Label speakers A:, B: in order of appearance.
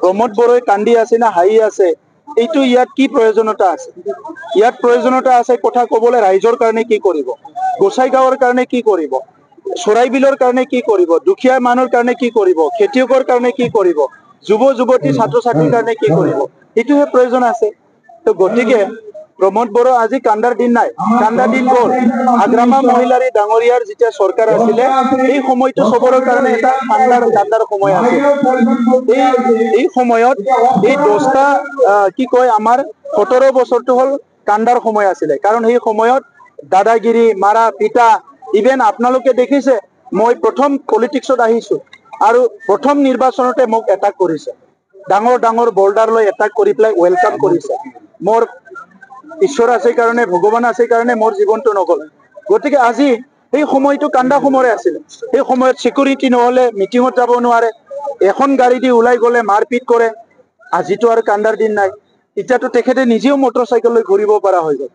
A: প্ৰমোদ বড়োই কান্দি আছে না হাঁহি আছে, এইটো ইয়াত কি প্ৰয়োজনীয়তা আছে? ইয়াত প্ৰয়োজনীয়তা আছে কথা ক'বলৈ ৰাইজৰ কাৰণে কি কৰিব, গোসাইগাঁৱৰ কাৰণে কি কৰিব, চৰাইবিলৰ কাৰণে কি কৰিব, দুখীয়া মানুহৰ কাৰণে কি কৰিব, খেতিয়কৰ কাৰণে কি কৰিব, যুৱ যুৱতী ছাত্ৰ ছাত্ৰীৰ কাৰণে কি কৰিব, এইটোহে প্ৰয়োজন আছে। তো গতিকে প্ৰমোদ বড়ো আজি কান্দাৰ দিন নাই, কান্দাৰ দিন গ'ল। হাগ্ৰামা মহিলাৰী ডাঙৰীয়াৰ যেতিয়া চৰকাৰ আছিলে এই সময়টো চবৰে কাৰণে এটা কান্দাৰ সময় আছিল। এই সময়ত এই 10টা কি কয় আমাৰ 17 বছৰটো হ'ল কান্দাৰ সময় আছিলে। কাৰণ সেই সময়ত দাদাগিৰি মাৰা পিটা, ইভেন আপোনালোকে দেখিছে মই প্ৰথম পলিটিক্সত আহিছো আৰু প্ৰথম নিৰ্বাচনতে মোক এটাক কৰিছে, ডাঙৰ ডাঙৰ বল্ডাৰ লৈ এটাক কৰি পেলাই ৱেলকাম কৰিছে। মোৰ ঈশ্বৰ আছে কাৰণে, ভগৱান আছে কাৰণে মোৰ জীৱনটো নগ'ল। গতিকে আজি সেই সময়টো কান্দা সময় আছিলে। সেই সময়ত চিকিউৰিটি নহ'লে মিটিঙত যাব নোৱাৰে, এখন গাড়ী দি ওলাই গ'লে মাৰপিট কৰে। আজিতো আৰু কান্দাৰ দিন নাই, এতিয়াতো তেখেতে নিজেও মটৰ চাইকেল লৈ ঘূৰিব পৰা হৈ গ'ল।